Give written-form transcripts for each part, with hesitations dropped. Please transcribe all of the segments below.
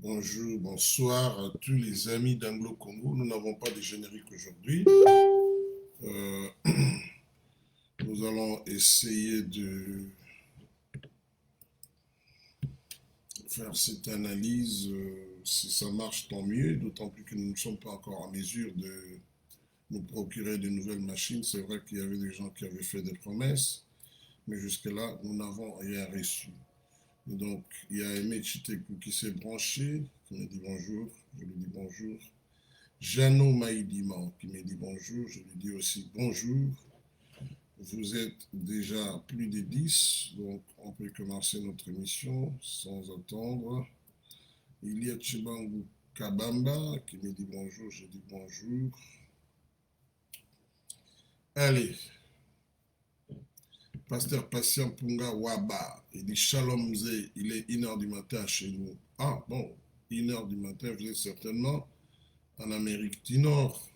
Bonjour, bonsoir à tous les amis d'Anglo-Congo. Nous n'avons pas de générique aujourd'hui. Euh, nous allons essayer de faire cette analyse. Si ça marche, tant mieux, d'autant plus que nous ne sommes pas encore en mesure de nous procurer de nouvelles machines. C'est vrai qu'il y avait des gens qui avaient fait des promesses, mais jusque-là, nous n'avons rien reçu. Et donc, il y a Aimé Chitekou qui s'est branché, qui me dit bonjour, je lui dis bonjour. Jeannot Maïdiman qui me dit bonjour, je lui dis aussi bonjour. Vous êtes déjà plus de 10, donc on peut commencer notre émission sans attendre. Il y a Chibangu Kabamba qui me dit bonjour, je dis bonjour. Allez, Pasteur Patient Punga Waba, il dit Shalom Zé, il est 1h du matin chez nous. Ah bon, 1h du matin, vous êtes certainement en Amérique du Nord.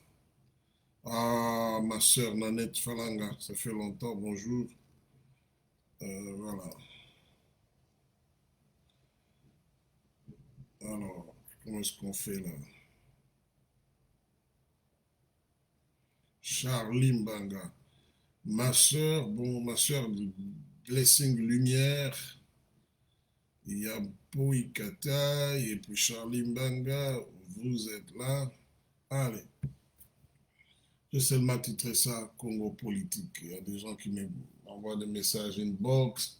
Ah, ma soeur Nanette Falanga, ça fait longtemps, bonjour. Voilà. Alors, comment est-ce qu'on fait là? Charlie Mbanga. Ma soeur, bon, ma soeur Blessing Lumière, il y a Poui Kata, et puis Charlie Mbanga, vous êtes là. Allez, j'ai seulement titré ça Congo politique. Il y a des gens qui m'envoient des messages inbox,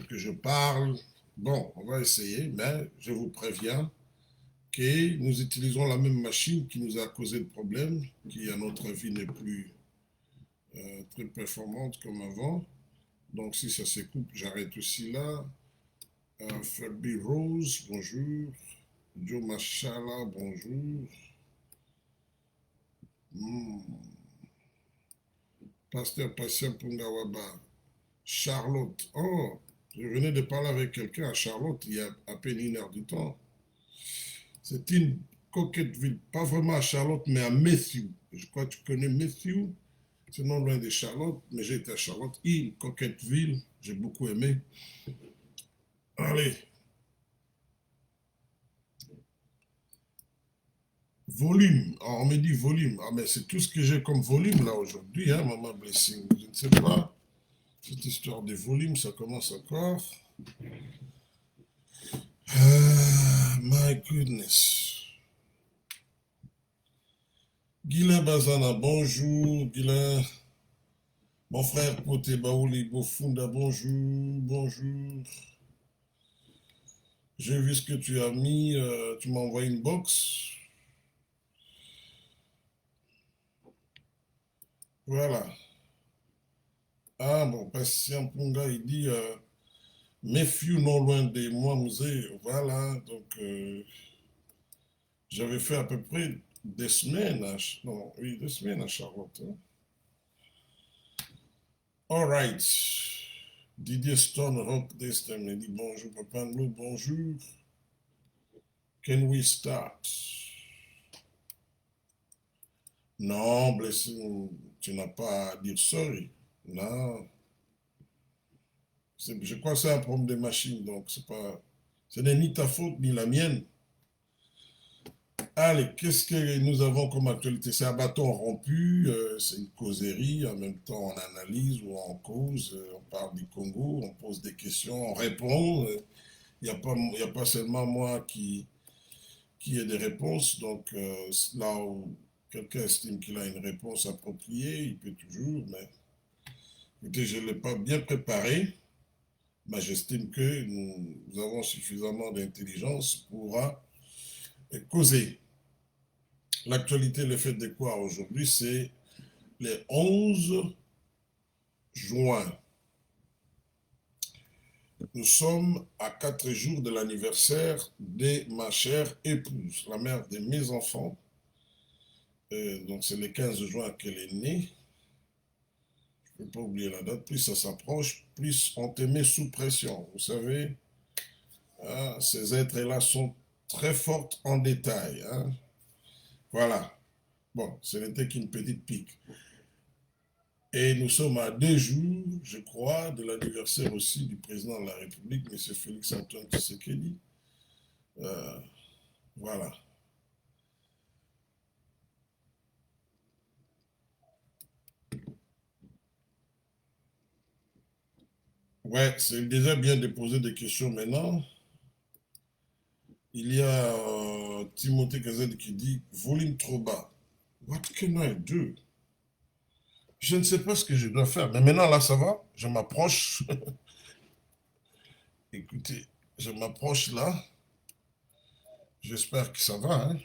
que je parle. Bon, on va essayer, mais je vous préviens que nous utilisons la même machine qui nous a causé le problème, qui à notre avis n'est plus très performante comme avant. Donc si ça se coupe, j'arrête aussi là. Fabi Rose, bonjour. Joe Machala, bonjour. Pasteur Patient Pungawaba. Charlotte, oh, je venais de parler avec quelqu'un à Charlotte il y a à peine 1 heure du temps. C'est une coquette ville, pas vraiment à Charlotte, mais à Matthew. Je crois que tu connais Matthew. C'est non loin de Charlotte, mais j'ai été à Charlotte. Une coquette ville, j'ai beaucoup aimé. Allez. Volume. Ah, on me dit volume. Ah, mais c'est tout ce que j'ai comme volume là aujourd'hui, hein, Maman Blessing. Je ne sais pas. Cette histoire de volume, ça commence encore. My goodness. Guylain Bazana, bonjour. Guylain. Mon frère Poté Baouli Bofunda, bonjour. Bonjour. J'ai vu ce que tu as mis. Tu m'as envoyé une box. Voilà. Ah bon, Patient Punga, il dit Méfiou non loin de moi, musée. Voilà. Donc, j'avais fait à peu près des semaines non, oui, 2 semaines à Charlotte. Hein. All right. Didier Stone Rock Destin me dit bonjour, Papa Anglo, bonjour. Can we start? Non, Blessing, tu n'as pas à dire sorry. Non. Je crois que c'est un problème de machine, donc c'est pas. Ce n'est ni ta faute ni la mienne. Allez, qu'est-ce que nous avons comme actualité? C'est un bâton rompu, c'est une causerie, en même temps on analyse ou on cause, on parle du Congo, on pose des questions, on répond. Il n'y a pas seulement moi qui ai des réponses, donc là où quelqu'un estime qu'il a une réponse appropriée, il peut toujours, mais écoutez, je ne l'ai pas bien préparé, mais j'estime que nous avons suffisamment d'intelligence pour causer. L'actualité, le fait de quoi aujourd'hui, c'est le 11 juin. Nous sommes à 4 jours de l'anniversaire de ma chère épouse, la mère de mes enfants. Donc c'est le 15 juin qu'elle est née. Je ne peux pas oublier la date. Plus ça s'approche, plus on te met sous pression. Vous savez, hein, ces êtres-là sont très forts en détail. Hein. Voilà. Bon, ce n'était qu'une petite pique. Et nous sommes à 2 jours, je crois, de l'anniversaire aussi du président de la République, M. Félix Antoine Tshisekedi. Euh, voilà. Ouais, c'est déjà bien de poser des questions maintenant. Il y a Timothée Gazette qui dit volume trop bas. What can I do? Je ne sais pas ce que je dois faire. Mais maintenant, là, ça va. Je m'approche. Écoutez, je m'approche là. J'espère que ça va, hein.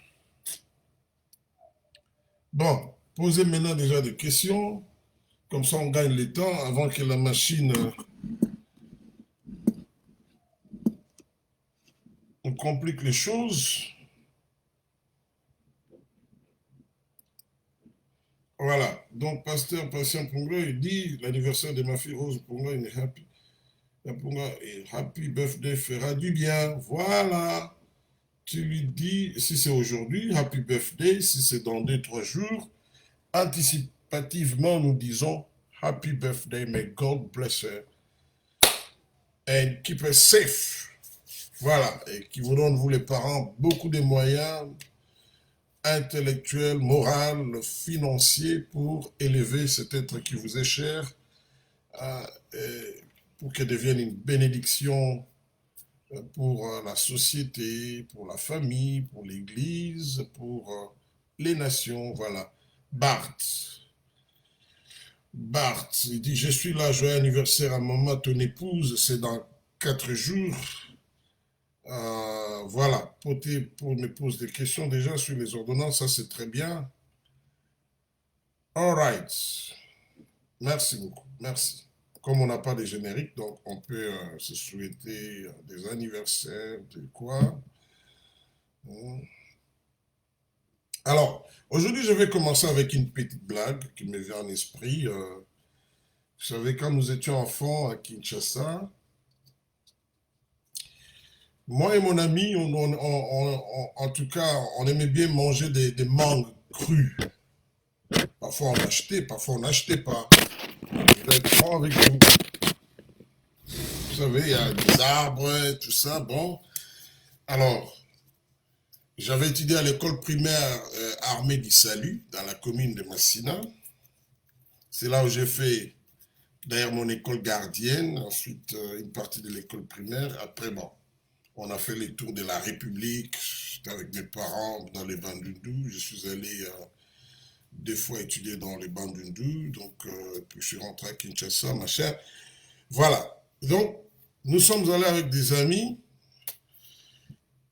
Bon, posez maintenant déjà des questions. Comme ça, on gagne le temps avant que la machine on complique les choses. Voilà. Donc, pasteur Patient Pongo, il dit l'anniversaire de ma fille Rose Pongo et happy birthday fera du bien. Voilà. Tu lui dis, si c'est aujourd'hui, happy birthday. Si c'est dans 2, 3 jours, anticipativement, nous disons happy birthday, may God bless her and keep her safe. Voilà. Et qui vous donne, vous les parents, beaucoup de moyens intellectuel, moral, financier pour élever cet être qui vous est cher, pour qu'il devienne une bénédiction pour la société, pour la famille, pour l'Église, pour les nations. Voilà. Bart. Bart, il dit, je suis là, joyeux anniversaire à maman, ton épouse, c'est dans 4 jours. Voilà, pour me poser des questions déjà sur les ordonnances, ça c'est très bien. All right. Merci beaucoup. Merci. Comme on n'a pas de générique, donc on peut se souhaiter des anniversaires, de quoi. Alors, aujourd'hui, je vais commencer avec une petite blague qui me vient en esprit. Vous savez, quand nous étions enfants à Kinshasa, moi et mon ami, en tout cas, on aimait bien manger des mangues crues. Parfois on achetait, parfois on n'achetait pas. Je vais être franc avec vous. Vous savez, il y a des arbres, tout ça, bon. Alors, j'avais étudié à l'école primaire Armée du Salut, dans la commune de Massina. C'est là où j'ai fait, d'ailleurs, mon école gardienne, ensuite une partie de l'école primaire. Après, bon, on a fait les tours de la République. J'étais avec mes parents dans les Bandundu. Je suis allé 2 fois étudier dans les Bandundu. Donc, puis je suis rentré à Kinshasa, machin. Voilà. Donc, nous sommes allés avec des amis.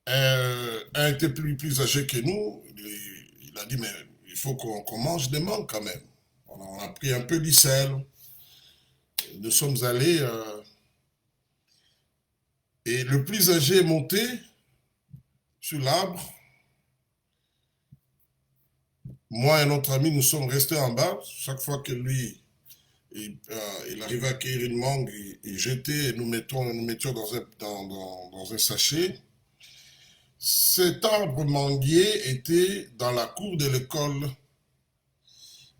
Un était plus âgé que nous. Il a dit, mais il faut qu'on mange des mangues quand même. On a pris un peu d'icelle. Nous sommes allés et le plus âgé est monté sur l'arbre. Moi et notre ami, nous sommes restés en bas. Chaque fois que lui, il arrivait à cueillir une mangue, il jetait et nous mettions dans un sachet. Cet arbre manguier était dans la cour de l'école.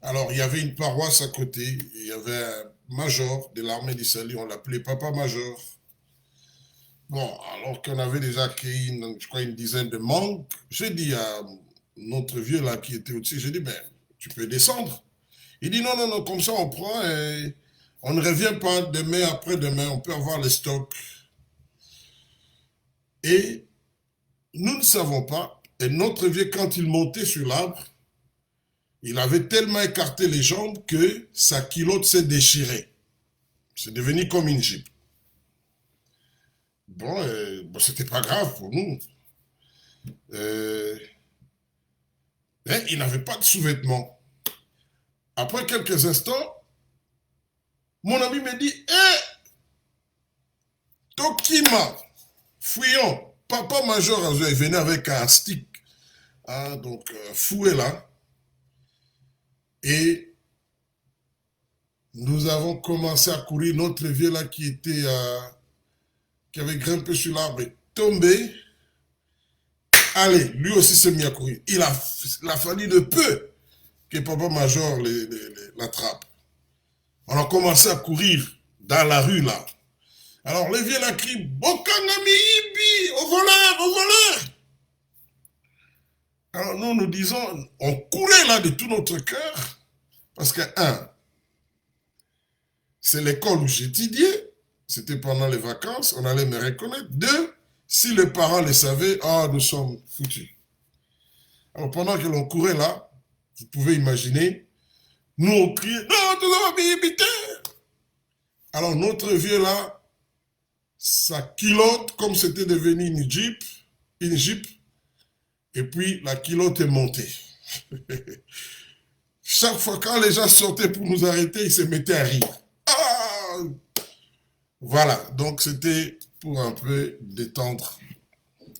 Alors, il y avait une paroisse à côté. Il y avait un major de l'armée du salut. On l'appelait Papa Major. Bon, alors qu'on avait déjà cueilli, je crois, une dizaine de mangues, j'ai dit à notre vieux là qui était au-dessus, j'ai dit, ben, tu peux descendre. Il dit, non, non, non, comme ça on prend et on ne revient pas demain, après-demain, on peut avoir les stocks. Et nous ne savons pas, et notre vieux, quand il montait sur l'arbre, il avait tellement écarté les jambes que sa culotte s'est déchirée. C'est devenu comme une jupe. Bon, bon c'était pas grave pour nous. Mais il n'avait pas de sous-vêtements. Après quelques instants, mon ami me dit, hé, Tokima, fouillons. Papa Major, il venait avec un stick. Ah, donc, fouet là. Et nous avons commencé à courir. Notre vieux là qui avait grimpé sur l'arbre est tombé. Allez, lui aussi s'est mis à courir. Il a fallu de peu que Papa Major l'attrape. On a commencé à courir dans la rue là. Alors les vieux la crient, Bokangami Ibi, au voleur, au voleur. Alors nous, nous disons, on courait là de tout notre cœur, parce que, un, c'est l'école où j'étudiais, c'était pendant les vacances, on allait me reconnaître. Deux, si les parents le savaient, ah, nous sommes foutus. Alors pendant que l'on courait là, vous pouvez imaginer, nous on criait, non, tu dois m'imiter. Alors notre vieux là, sa culotte, comme c'était devenu une jeep, et puis la culotte est montée. Chaque fois quand les gens sortaient pour nous arrêter, ils se mettaient à rire. Ah, voilà, donc c'était pour un peu détendre.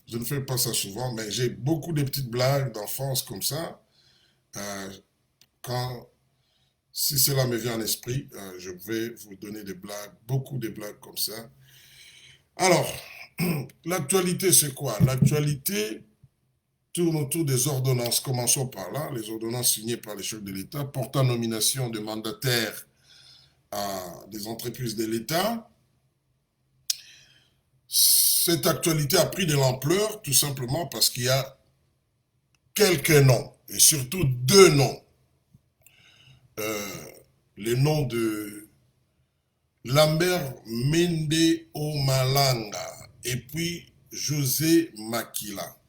Je ne fais pas ça souvent, mais j'ai beaucoup de petites blagues d'enfance comme ça. Euh, quand, si cela me vient à l'esprit, je vais vous donner des blagues, beaucoup de blagues comme ça. Alors, l'actualité c'est quoi? L'actualité tourne autour des ordonnances. Commençons par là, les ordonnances signées par les chefs de l'État portant nomination de mandataires à des entreprises de l'État. Cette actualité a pris de l'ampleur tout simplement parce qu'il y a quelques noms, et surtout deux noms. Euh, les noms de Lambert Mende Omalanga et puis José Makila,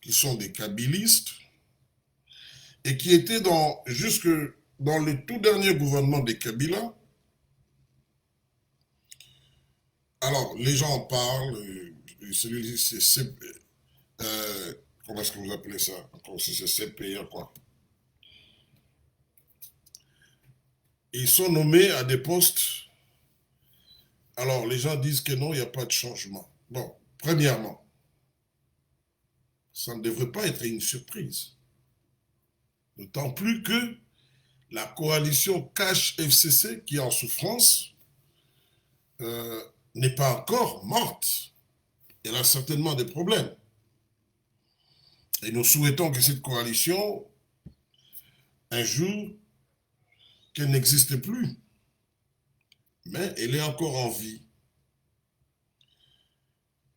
qui sont des kabylistes et qui étaient jusque dans le tout dernier gouvernement des Kabila. Alors, les gens en parlent, celui-ci, c'est comment est-ce que vous appelez ça? C'est CPA, quoi. Ils sont nommés à des postes. Alors, les gens disent que non, il n'y a pas de changement. Bon, premièrement, ça ne devrait pas être une surprise. D'autant plus que la coalition Cash FCC, qui est en souffrance, n'est pas encore morte. Elle a certainement des problèmes. Et nous souhaitons que cette coalition, un jour, qu'elle n'existe plus. Mais elle est encore en vie.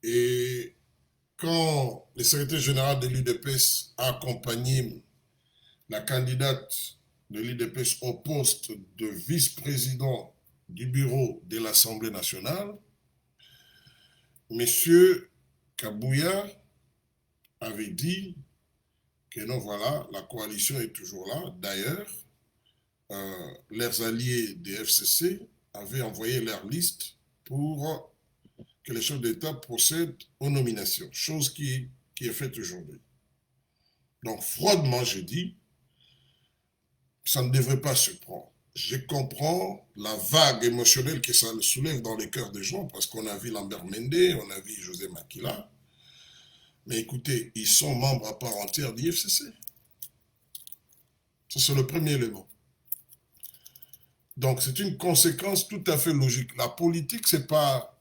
Et quand le secrétaire général de l'UDPS a accompagné la candidate de l'UDPS au poste de vice-président du bureau de l'Assemblée nationale, M. Kabouya avait dit que non, voilà, la coalition est toujours là. D'ailleurs, leurs alliés des FCC avaient envoyé leur liste pour que les chefs d'État procèdent aux nominations, chose qui est faite aujourd'hui. Donc, froidement, j'ai dit, ça ne devrait pas se prendre. Je comprends la vague émotionnelle que ça soulève dans les cœurs des gens, parce qu'on a vu Lambert Mende, on a vu José Makila. Mais écoutez, ils sont membres à part entière du FCC. Ça, c'est le premier élément. Donc, c'est une conséquence tout à fait logique. La politique, ce n'est pas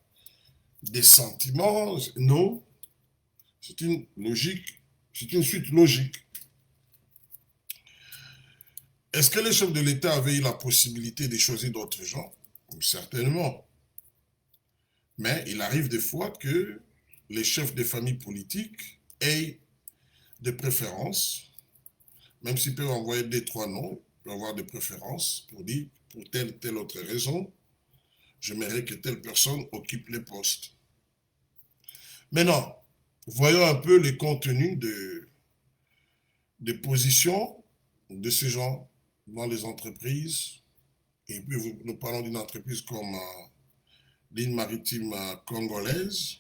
des sentiments, non. C'est une logique, c'est une suite logique. Est-ce que les chefs de l'État avaient eu la possibilité de choisir d'autres gens? Certainement. Mais il arrive des fois que les chefs des familles politiques aient des préférences, même s'ils peuvent envoyer des trois noms, ils peuvent avoir des préférences pour dire, pour telle autre raison, j'aimerais que telle personne occupe les postes. Maintenant, voyons un peu les contenus des positions de ces gens dans les entreprises. Et puis, nous parlons d'une entreprise comme ligne maritime congolaise.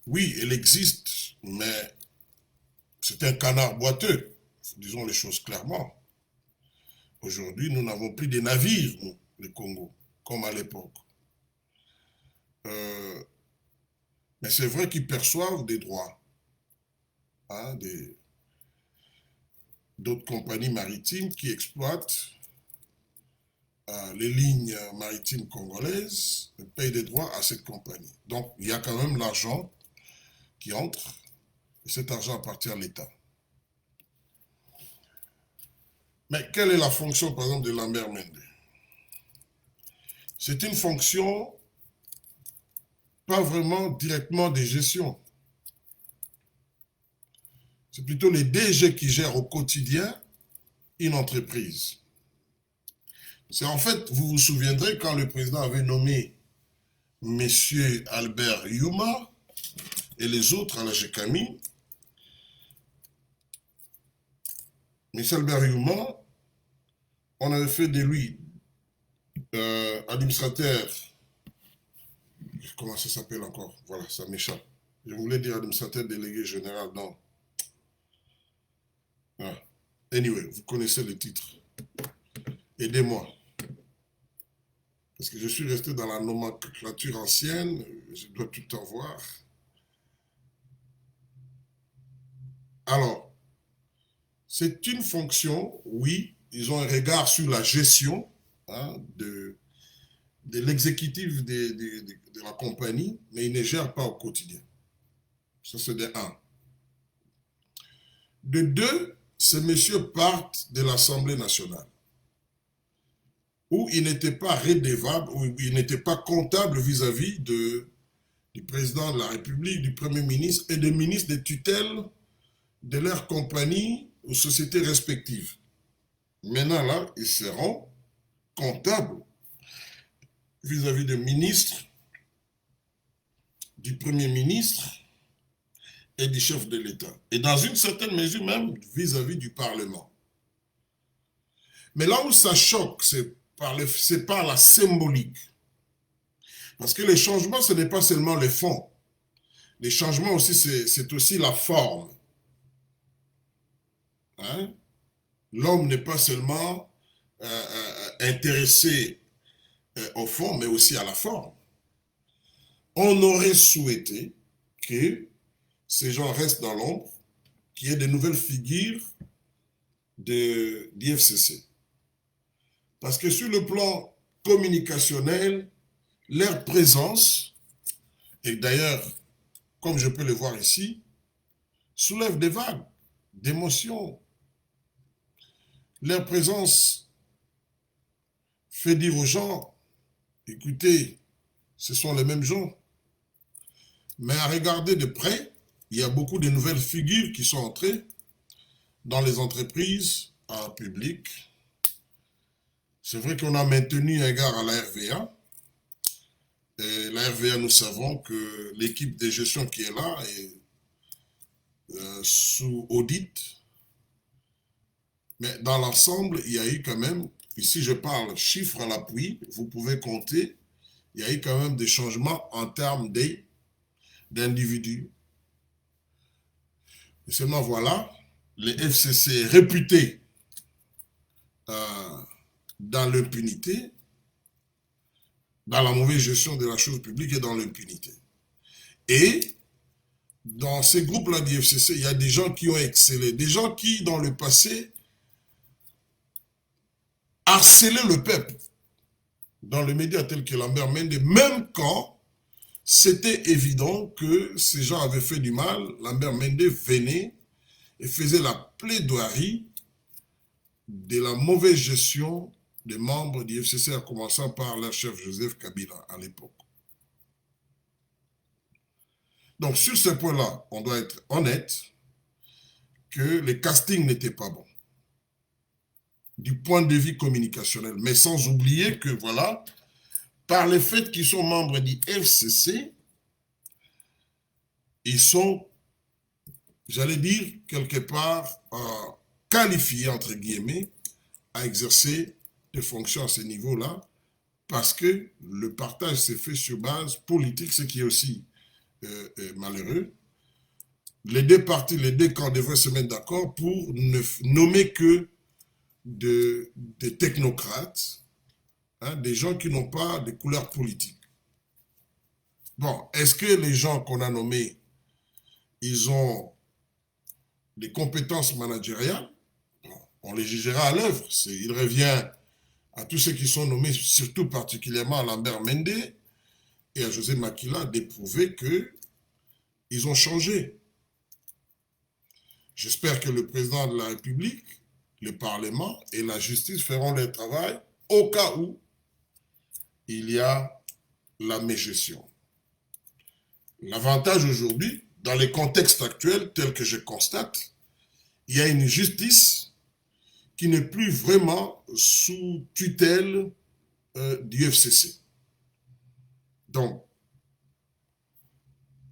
Oui, elle existe, mais c'est un canard boiteux, disons les choses clairement. Aujourd'hui, nous n'avons plus de navires, nous, le Congo, comme à l'époque. Mais c'est vrai qu'ils perçoivent des droits, hein, d'autres compagnies maritimes qui exploitent les lignes maritimes congolaises, payent des droits à cette compagnie. Donc, il y a quand même l'argent qui entre, et cet argent appartient à l'État. Mais quelle est la fonction, par exemple, de Lambert Mende? c'est une fonction pas vraiment directement de gestion. C'est plutôt les DG qui gèrent au quotidien une entreprise. C'est en fait, vous vous souviendrez, quand le président avait nommé M. Albert Yuma et les autres à la GECAMI, M. Albert Yuma, on avait fait de lui administrateur, comment ça s'appelle encore? Voilà, ça m'échappe. Je voulais dire administrateur délégué général, non. Ah. Anyway, vous connaissez le titre. Aidez-moi. Parce que je suis resté dans la nomenclature ancienne, je dois tout avoir. Alors, c'est une fonction, oui, ils ont un regard sur la gestion hein, de l'exécutif de la compagnie, mais ils ne gèrent pas au quotidien. Ça, c'est de un. De deux, ces messieurs partent de l'Assemblée nationale, où ils n'étaient pas redevables, où ils n'étaient pas comptables vis-à-vis du président de la République, du Premier ministre et des ministres de tutelle de leur compagnie aux sociétés respectives. Maintenant, là, ils seront comptables vis-à-vis des ministres, du Premier ministre et du chef de l'État. Et dans une certaine mesure même vis-à-vis du Parlement. Mais là où ça choque, c'est par la symbolique. Parce que les changements, ce n'est pas seulement les fonds. Les changements aussi, c'est aussi la forme. Hein? L'homme n'est pas seulement intéressé au fond, mais aussi à la forme. On aurait souhaité que ces gens restent dans l'ombre, qu'il y ait de nouvelles figures d'IFCC. Parce que sur le plan communicationnel, leur présence, et d'ailleurs, comme je peux le voir ici, soulève des vagues d'émotions. Leur présence fait dire aux gens, écoutez, ce sont les mêmes gens. Mais à regarder de près, il y a beaucoup de nouvelles figures qui sont entrées dans les entreprises publiques. C'est vrai qu'on a maintenu un égard à la RVA. Et la RVA, nous savons que l'équipe de gestion qui est là est sous audit. Mais dans l'ensemble, il y a eu quand même, ici je parle chiffres à l'appui, vous pouvez compter, il y a eu quand même des changements en termes d'individus. Et seulement voilà, les FCC réputés dans l'impunité, dans la mauvaise gestion de la chose publique et dans l'impunité. Et dans ces groupes-là d'IFCC, il y a des gens qui ont excellé, des gens qui, dans le passé, harcelaient le peuple dans les médias tels que Lambert Mende, même quand c'était évident que ces gens avaient fait du mal, Lambert Mende venait et faisait la plaidoirie de la mauvaise gestion des membres du FCC, en commençant par leur chef Joseph Kabila à l'époque. Donc sur ce point-là, on doit être honnête que les castings n'étaient pas bons du point de vue communicationnel, mais sans oublier que voilà, par le fait qu'ils sont membres du FCC, ils sont, j'allais dire, quelque part qualifiés, entre guillemets, à exercer des fonctions à ce niveau-là, parce que le partage s'est fait sur base politique, ce qui est aussi malheureux. Les deux partis, les deux camps devraient se mettre d'accord pour ne nommer que des technocrates, hein, des gens qui n'ont pas de couleur politique. Bon, est-ce que les gens qu'on a nommés, ils ont des compétences managériales? Bon, on les jugera à l'œuvre. Il revient à tous ceux qui sont nommés, surtout particulièrement à Lambert Mende et à José Makila, d'éprouver qu'ils ont changé. J'espère que le président de la République, le Parlement et la justice feront leur travail au cas où il y a la mégestion. L'avantage aujourd'hui, dans les contextes actuels tels que je constate, il y a une justice qui n'est plus vraiment sous tutelle du FCC. Donc,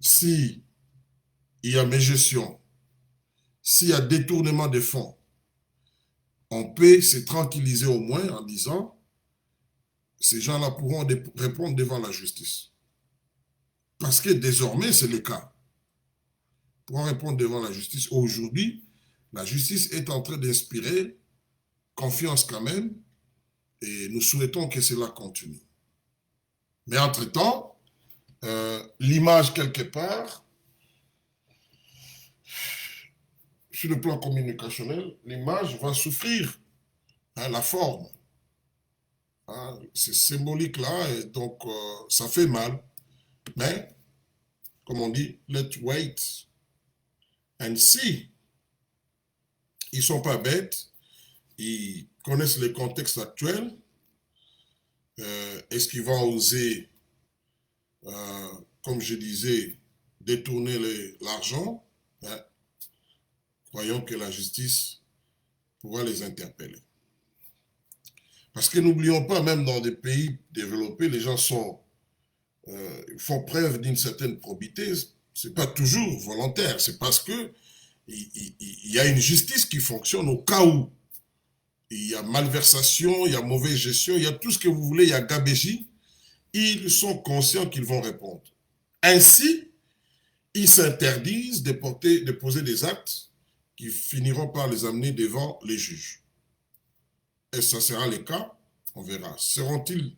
si il y a mégestion, s'il y a détournement des fonds, on peut se tranquilliser au moins en disant ces gens-là pourront répondre devant la justice. Parce que désormais, c'est le cas. Ils pourront répondre devant la justice. Aujourd'hui, la justice est en train d'inspirer confiance quand même et nous souhaitons que cela continue. Mais entre-temps, l'image quelque part, sur le plan communicationnel, l'image va souffrir, hein, la forme. Hein, c'est symbolique là, et donc ça fait mal. Mais, comme on dit, let's wait and see. Ils ne sont pas bêtes, ils connaissent le contexte actuel. Est-ce qu'ils vont oser, comme je disais, détourner l'argent? Hein? Croyons que la justice pourra les interpeller. Parce que n'oublions pas, même dans des pays développés, les gens font preuve d'une certaine probité. Ce n'est pas toujours volontaire, c'est parce que il y a une justice qui fonctionne au cas où il y a malversation, il y a mauvaise gestion, il y a tout ce que vous voulez, il y a gabégie. Ils sont conscients qu'ils vont répondre. Ainsi, ils s'interdisent de poser des actes qui finiront par les amener devant les juges. Et ça sera le cas, on verra. Seront-ils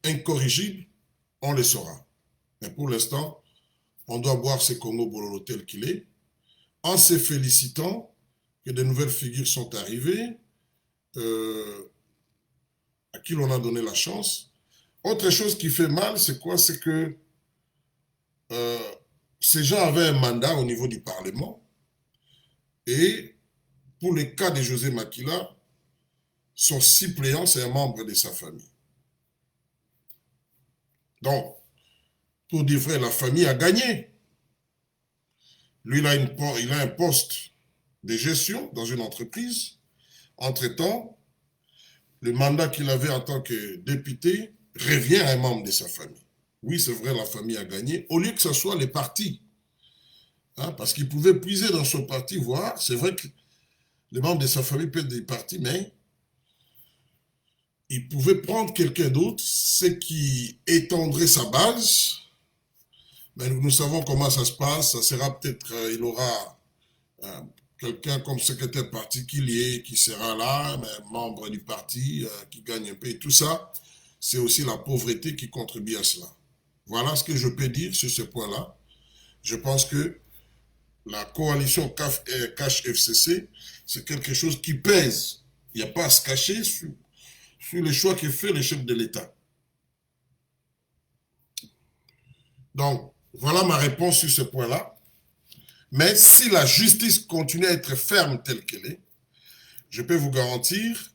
incorrigibles? On le saura. Mais pour l'instant, on doit boire ce Congo Bololo tel qu'il est, en se félicitant que de nouvelles figures sont arrivées, à qui l'on a donné la chance. Autre chose qui fait mal, c'est quoi? C'est que ces gens avaient un mandat au niveau du Parlement, et pour le cas de José Makila, son suppléant, c'est un membre de sa famille. Donc, pour dire vrai, la famille a gagné. Lui, il a un poste de gestion dans une entreprise. Entre-temps, le mandat qu'il avait en tant que député revient à un membre de sa famille. Oui, c'est vrai, la famille a gagné, au lieu que ce soit les partis. Hein, parce qu'il pouvait puiser dans son parti, voir, c'est vrai que les membres de sa famille peuvent être des partis, mais il pouvait prendre quelqu'un d'autre, ce qui étendrait sa base. Mais nous savons comment ça se passe. Ça sera peut-être, il aura quelqu'un comme secrétaire particulier qui sera là, mais membre du parti, qui gagne un peu. Et tout ça, c'est aussi la pauvreté qui contribue à cela. Voilà ce que je peux dire sur ce point-là. Je pense que la coalition CAF-FCC, c'est quelque chose qui pèse. Il n'y a pas à se cacher sur les choix que fait le chef de l'État. Donc, voilà ma réponse sur ce point-là. Mais si la justice continue à être ferme telle qu'elle est, je peux vous garantir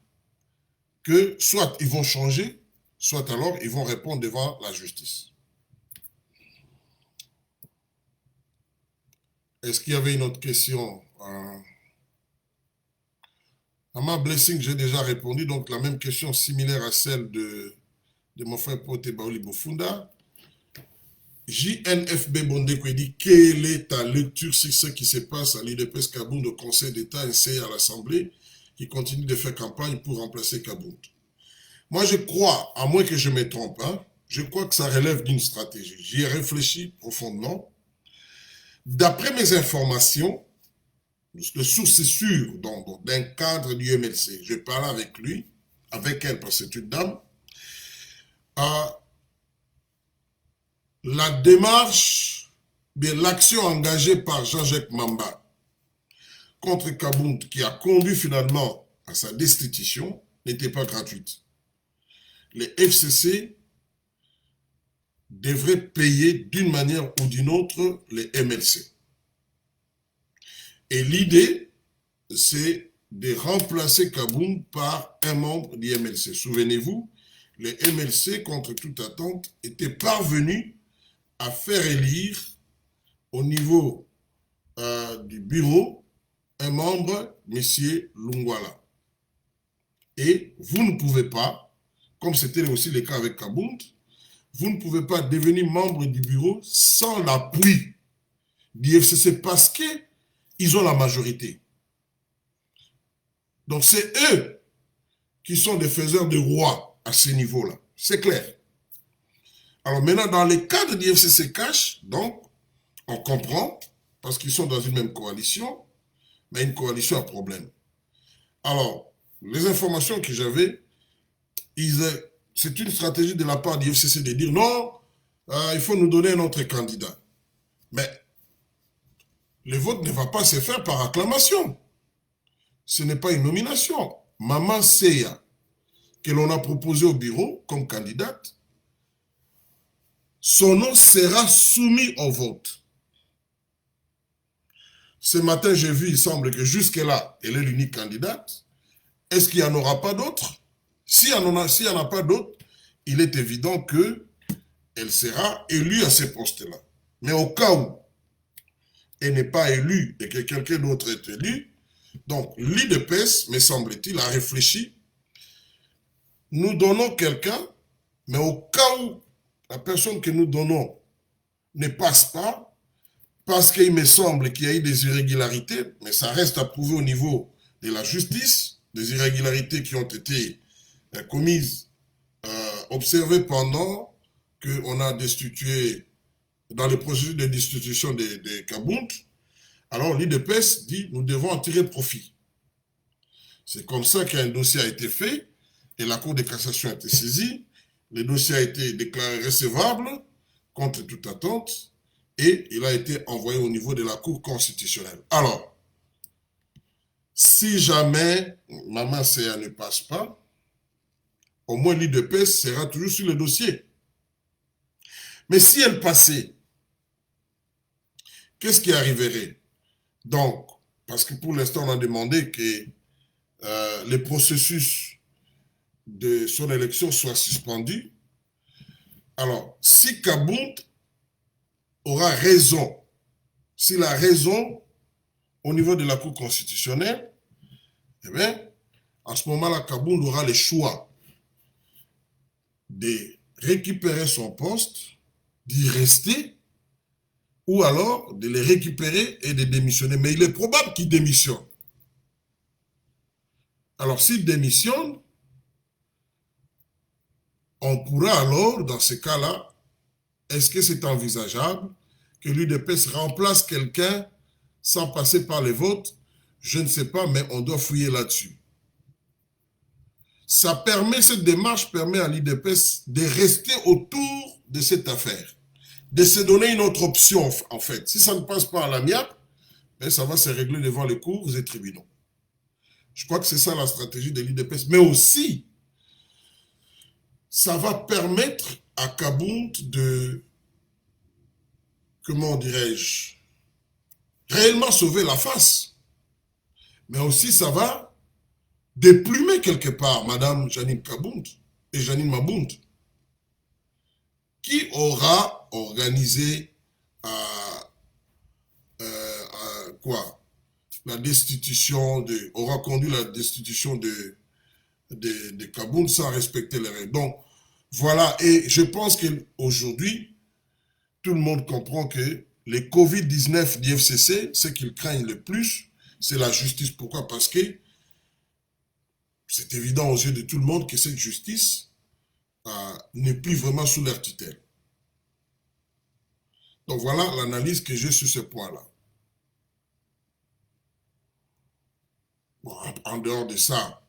que soit ils vont changer, soit alors ils vont répondre devant la justice. Est-ce qu'il y avait une autre question? À ma blessing, j'ai déjà répondu, donc la même question similaire à celle de mon frère Pote Baoli Bofunda. JNFB Bondeko dit, quelle est ta lecture sur ce qui se passe à l'UDPS Kabound au Conseil d'État ainsi à l'Assemblée qui continue de faire campagne pour remplacer Kabound? Moi, je crois, à moins que je me trompe, hein, je crois que ça relève d'une stratégie. J'y ai réfléchi profondément. D'après mes informations, de sources sûres d'un cadre du MLC, je parlais avec lui, avec elle, parce que c'est une dame, la démarche de l'action engagée par Jean-Jacques Mamba contre Kabound, qui a conduit finalement à sa destitution, n'était pas gratuite. Les FCC devraient payer d'une manière ou d'une autre les MLC. Et l'idée, c'est de remplacer Kabound par un membre du MLC. Souvenez-vous, les MLC, contre toute attente, étaient parvenus à faire élire au niveau du bureau un membre, M. Lungwala. Et vous ne pouvez pas, comme c'était aussi le cas avec Kabound, vous ne pouvez pas devenir membre du bureau sans l'appui du FCC parce qu'ils ont la majorité. Donc c'est eux qui sont des faiseurs de roi à ce niveau-là. C'est clair. Alors maintenant, dans le cadre du FCC Cash, donc, on comprend, parce qu'ils sont dans une même coalition, mais une coalition à problème. Alors, les informations que j'avais, c'est une stratégie de la part du FCC de dire non, il faut nous donner un autre candidat. Mais le vote ne va pas se faire par acclamation. Ce n'est pas une nomination. Maman Seya, que l'on a proposé au bureau comme candidate, son nom sera soumis au vote. Ce matin, j'ai vu, il semble que jusque-là, elle est l'unique candidate. Est-ce qu'il n'y en aura pas d'autres? S'il n'y en a pas d'autres, il est évident qu'elle sera élue à ce poste-là. Mais au cas où elle n'est pas élue et que quelqu'un d'autre est élu, donc l'IDPS, me semble-t-il, a réfléchi. Nous donnons quelqu'un, mais au cas où la personne que nous donnons ne passe pas, parce qu'il me semble qu'il y a eu des irrégularités, mais ça reste à prouver au niveau de la justice, des irrégularités qui ont été commises, observées pendant qu'on a destitué, dans le processus de destitution de Kabound. Alors l'IDPS dit, nous devons en tirer profit. C'est comme ça qu'un dossier a été fait, et la Cour de cassation a été saisie, le dossier a été déclaré recevable, contre toute attente, et il a été envoyé au niveau de la Cour constitutionnelle. Alors, si jamais Maman Seya ne passe pas, au moins l'IDPS sera toujours sur le dossier. Mais si elle passait, qu'est-ce qui arriverait? Donc, parce que pour l'instant, on a demandé que le processus de son élection soit suspendu. Alors, si Kabound aura raison, s'il a raison au niveau de la Cour constitutionnelle, eh bien, à ce moment-là, Kabound aura le choix de récupérer son poste, d'y rester, ou alors de le récupérer et de démissionner. Mais il est probable qu'il démissionne. Alors, s'il démissionne, on pourra alors, dans ce cas-là, est-ce que c'est envisageable que l'UDPS remplace quelqu'un sans passer par les votes? Je ne sais pas, mais on doit fouiller là-dessus. Cette démarche permet à l'UDPS de rester autour de cette affaire, de se donner une autre option, en fait. Si ça ne passe pas à l'amiable, ça va se régler devant les cours et tribunaux. Je crois que c'est ça la stratégie de l'UDPS. Mais aussi, ça va permettre à Kabound de, comment dirais-je, réellement sauver la face. Mais aussi, ça va déplumer quelque part Madame Janine Kabound et Janine Mabound, qui aura organisé quoi, la destitution aura conduit la destitution de Kabound sans respecter les règles. Donc, voilà, et je pense qu'aujourd'hui, tout le monde comprend que les Covid-19 du FCC, ce qu'ils craignent le plus, c'est la justice. Pourquoi? Parce que c'est évident aux yeux de tout le monde que cette justice n'est plus vraiment sous leur tutelle. Donc voilà l'analyse que j'ai sur ce point-là. Bon, en dehors de ça,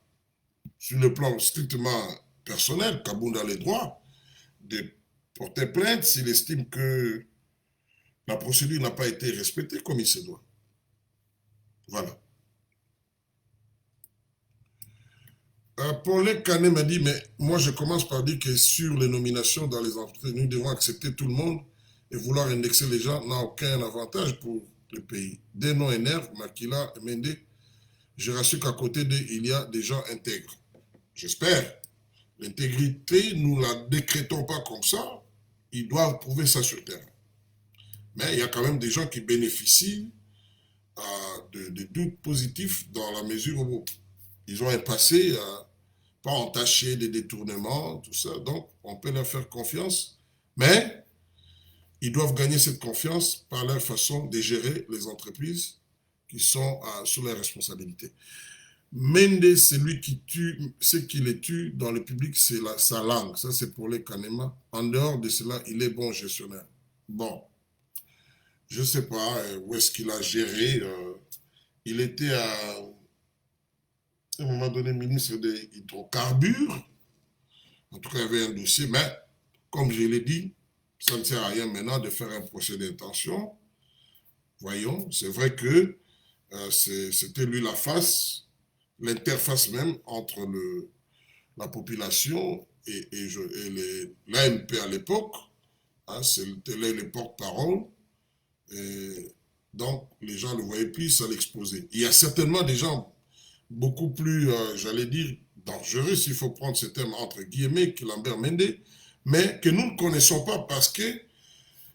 sur le plan strictement personnel, Kabound a le droit de porter plainte s'il estime que la procédure n'a pas été respectée comme il se doit. Voilà. Paul Canet m'a dit, mais moi je commence par dire que sur les nominations dans les entreprises, nous devons accepter tout le monde et vouloir indexer les gens n'a aucun avantage pour le pays. Denon énerve, Makila, Mende, je rassure qu'à côté d'eux, il y a des gens intègres. J'espère. L'intégrité, nous ne la décrétons pas comme ça. Ils doivent prouver ça sur le terrain. Mais il y a quand même des gens qui bénéficient de doutes positifs dans la mesure où ils ont un passé pas entaché, des détournements, tout ça. Donc, on peut leur faire confiance. Mais ils doivent gagner cette confiance par leur façon de gérer les entreprises qui sont sous leur responsabilité. Mendes, c'est lui qui tue, ce qui les tue dans le public, c'est sa langue. Ça, c'est pour les Kanema. En dehors de cela, il est bon gestionnaire. Bon, je ne sais pas où est-ce qu'il a géré. Il était à un moment donné ministre des hydrocarbures. En tout cas, il y avait un dossier, mais comme je l'ai dit, ça ne sert à rien maintenant de faire un procès d'intention. Voyons, c'est vrai que c'était lui la face, l'interface même entre la population et l'AMP à l'époque. Hein, c'était les porte-parole. Donc, les gens le voyaient plus, ça l'exposait. Il y a certainement des gens beaucoup plus, j'allais dire, dangereux, s'il faut prendre ce terme entre guillemets, que Lambert Mende, mais que nous ne connaissons pas parce que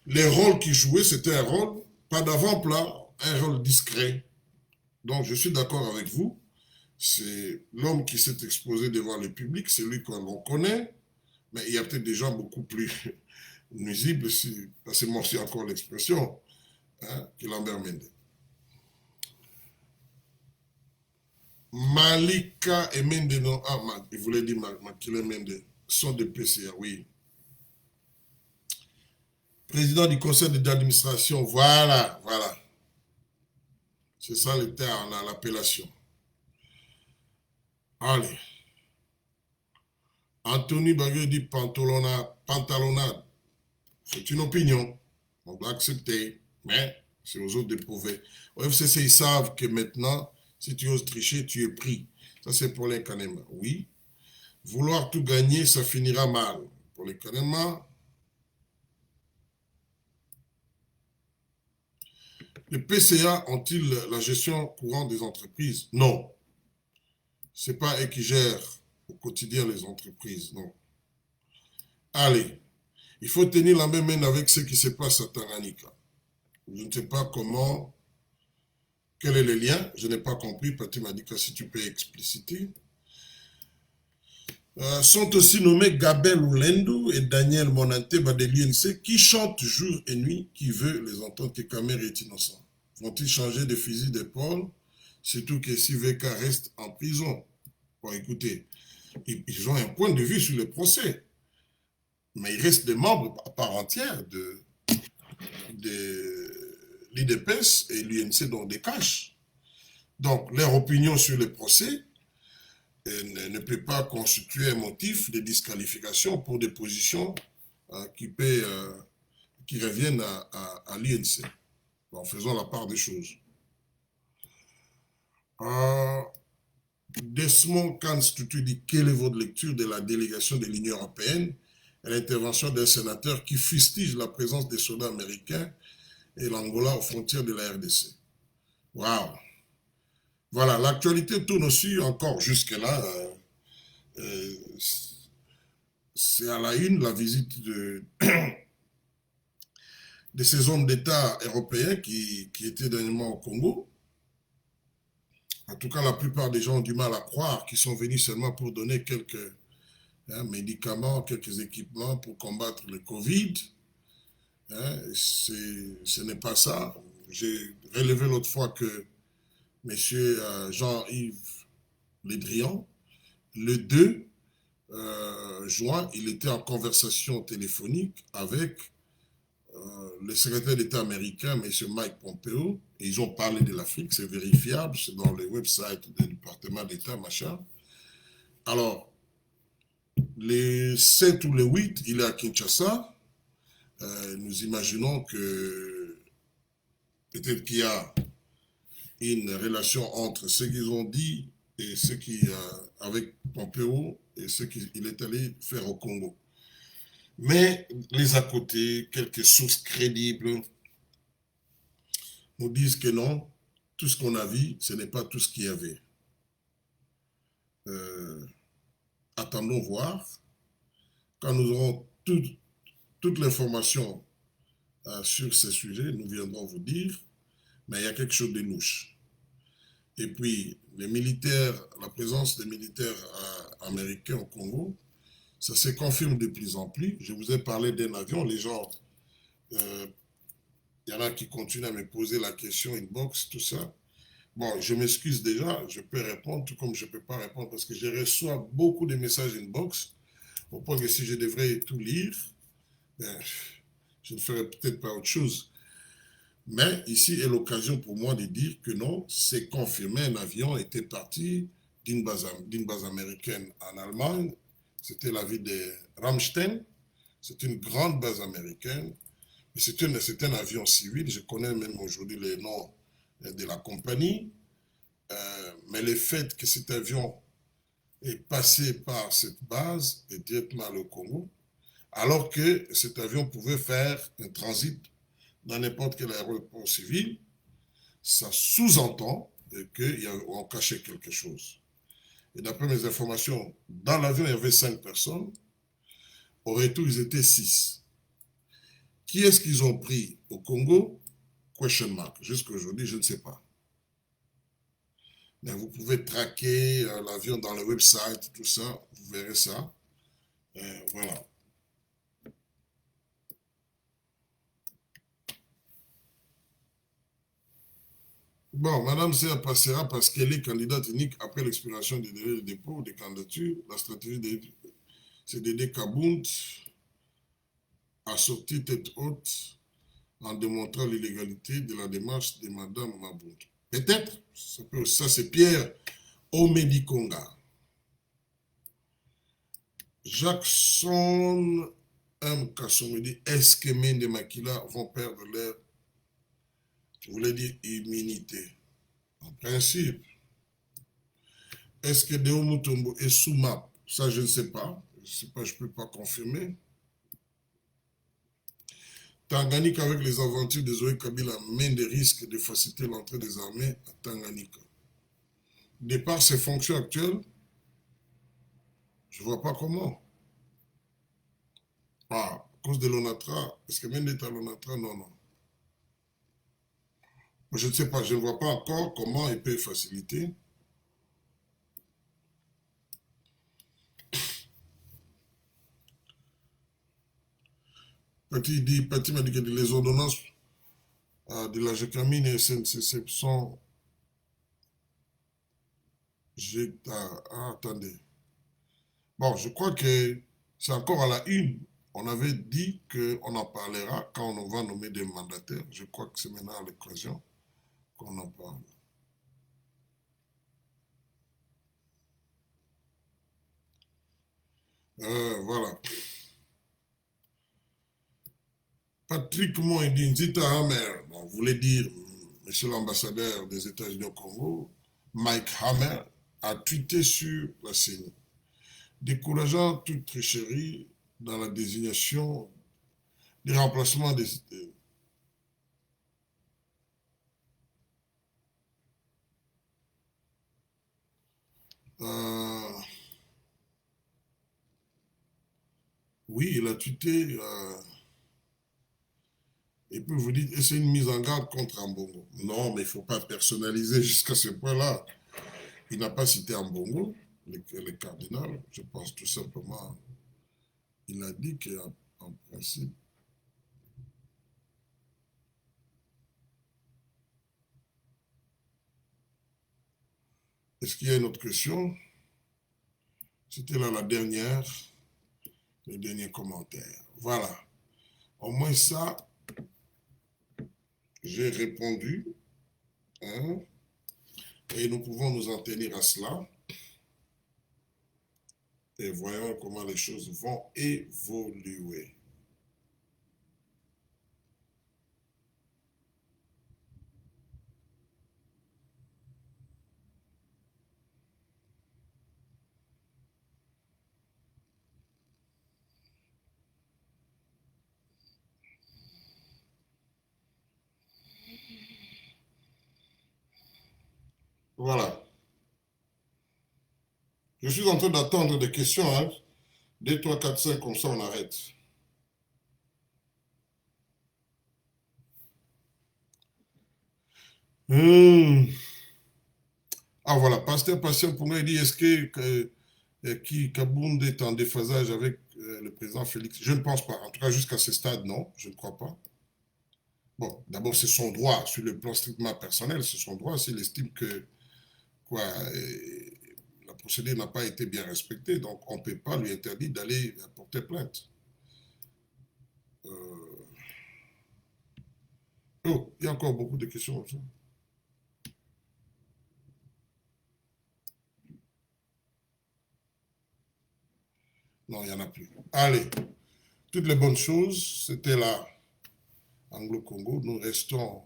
les rôles qu'il jouait, c'était un rôle, pas d'avant-plat, un rôle discret. Donc, je suis d'accord avec vous. C'est l'homme qui s'est exposé devant le public, c'est lui qu'on connaît, mais il y a peut-être des gens beaucoup plus nuisibles, c'est moi aussi encore l'expression, hein, que Lambert Mende. Malika et Mende, non, il voulait dire Makile Mende, sont des PCA, oui. Président du conseil d'administration, voilà. C'est ça le terme, l'appellation. Allez. Anthony Baguio dit pantalonnade. C'est une opinion. On doit accepter. Mais c'est aux autres de prouver. Au FCC, ils savent que maintenant, si tu oses tricher, tu es pris. Ça, c'est pour les Kanema. Oui. Vouloir tout gagner, ça finira mal. Pour les Kanema, les PCA ont-ils la gestion courante des entreprises? Non. Ce n'est pas eux qui gèrent au quotidien les entreprises, non. Allez, il faut tenir la même main avec ce qui se passe à Tanganyika. Je ne sais pas comment, quel est le lien, je n'ai pas compris, Pati m'a dit que si tu peux expliciter. Sont aussi nommés Gabel Oulendu et Daniel Monante de l'UNC qui chantent jour et nuit, qui veut les entendre que Kamer est innocent. Vont-ils changer de fusil d'épaule, surtout que si VK reste en prison? Bon, écoutez, ils ont un point de vue sur le procès, mais ils restent des membres à part entière de l'IDPS et l'UNC dans des caches. Donc, leur opinion sur le procès ne peut pas constituer un motif de disqualification pour des positions qui reviennent à l'INC. En faisant la part des choses. Desmond Kanstutu dit quelle est votre lecture de la délégation de l'Union européenne et l'intervention d'un sénateur qui fustige la présence des soldats américains et l'Angola aux frontières de la RDC. Waouh! Voilà, l'actualité tourne aussi encore jusque-là. C'est à la une la visite de ces hommes d'État européens qui étaient dernièrement au Congo. En tout cas, la plupart des gens ont du mal à croire qu'ils sont venus seulement pour donner quelques médicaments, quelques équipements pour combattre le Covid. Ce n'est pas ça. J'ai relevé l'autre fois que M. Jean-Yves Le Drian, le 2 juin, il était en conversation téléphonique avec le secrétaire d'État américain, M. Mike Pompeo, et ils ont parlé de l'Afrique, c'est vérifiable, c'est dans les websites du département d'État, machin. Alors, les 7 ou les 8, il est à Kinshasa. Nous imaginons que peut-être qu'il y a une relation entre ce qu'ils ont dit et ce qui, avec Pompeo et ce qu'il est allé faire au Congo. Mais les à côté, quelques sources crédibles nous disent que non, tout ce qu'on a vu, ce n'est pas tout ce qu'il y avait. attendons voir. Quand nous aurons toute l'information sur ces sujets, nous viendrons vous dire, mais il y a quelque chose de louche. Et puis, les militaires, la présence des militaires américains au Congo, ça se confirme de plus en plus. Je vous ai parlé d'un avion, les gens, il y en a qui continuent à me poser la question inbox, tout ça. Bon, je m'excuse déjà, je peux répondre, tout comme je ne peux pas répondre parce que je reçois beaucoup de messages inbox, au point que si je devrais tout lire, ben, je ne ferais peut-être pas autre chose. Mais ici est l'occasion pour moi de dire que non, c'est confirmé, un avion était parti d'une base américaine en Allemagne, c'était la ville de Ramstein, c'est une grande base américaine, et c'est un avion civil, je connais même aujourd'hui les noms de la compagnie, mais le fait que cet avion est passé par cette base et directement au Congo, alors que cet avion pouvait faire un transit dans n'importe quel aéroport civil, ça sous-entend qu'on cachait quelque chose. Et d'après mes informations, dans l'avion, il y avait 5 personnes. Au retour, ils étaient 6. Qui est-ce qu'ils ont pris au Congo? Question mark. Jusqu'à aujourd'hui, je ne sais pas. Mais vous pouvez traquer l'avion dans le website, tout ça, vous verrez ça. Voilà. Bon, Madame Serre passera parce qu'elle est candidate unique après l'expiration du délai de dépôt des candidatures. La stratégie de CDD Kabound a sorti tête haute en démontrant l'illégalité de la démarche de Madame Mabound. Peut-être, ça c'est Pierre Omedikonga. Jackson M. Kasson dit, est-ce que Mende Makila vont perdre leur, je voulais dire, immunité? En principe. Est-ce que Deo Mutombo est sous map? Ça, je ne sais pas. Je ne peux pas confirmer. Tanganyika, avec les aventures de Zoé Kabila, mène des risques de faciliter l'entrée des armées à Tanganyika. De par ses fonctions actuelles, je ne vois pas comment. Ah, à cause de l'ONATRA, est-ce que Mende est à l'ONATRA? Non, non. Je ne sais pas, je ne vois pas encore comment il peut faciliter. Petit m'a dit que les ordonnances de la GECAMINE et SNCC sont... attendez. Bon, je crois que c'est encore à la une. On avait dit qu'on en parlera quand on va nommer des mandataires. Je crois que c'est maintenant à l'occasion qu'on en parle. Voilà. Patrick Moïdi, Zita Hammer, bon, vous voulez dire, monsieur l'ambassadeur des États-Unis au Congo, Mike Hammer, a tweeté sur la CENI, décourageant toute tricherie dans la désignation des remplacements des... Euh, oui, il a tweeté, et puis vous dites, c'est une mise en garde contre Ambongo. Non, mais il ne faut pas personnaliser jusqu'à ce point-là. Il n'a pas cité Ambongo, le cardinal, je pense tout simplement. Il a dit qu'en principe, est-ce qu'il y a une autre question? C'était là la dernière, le dernier commentaire. Voilà. Au moins ça, j'ai répondu. Hein, et nous pouvons nous en tenir à cela. Et voyons comment les choses vont évoluer. Voilà. Je suis en train d'attendre des questions, hein. 2, 3, 4, 5, comme ça on arrête. Hmm. Ah voilà, Pasteur Patient Ponga, il dit, est-ce que Kabound est en déphasage avec le président Félix? Je ne pense pas. En tout cas, jusqu'à ce stade, non, je ne crois pas. Bon, d'abord, c'est son droit, sur le plan strictement personnel, c'est son droit s'il estime que quoi, la procédure n'a pas été bien respectée, donc on ne peut pas lui interdire d'aller porter plainte. Euh, Oh, il y a encore beaucoup de questions comme ça. Non, il n'y en a plus. Allez, toutes les bonnes choses, c'était là, Anglo-Congo. Nous restons.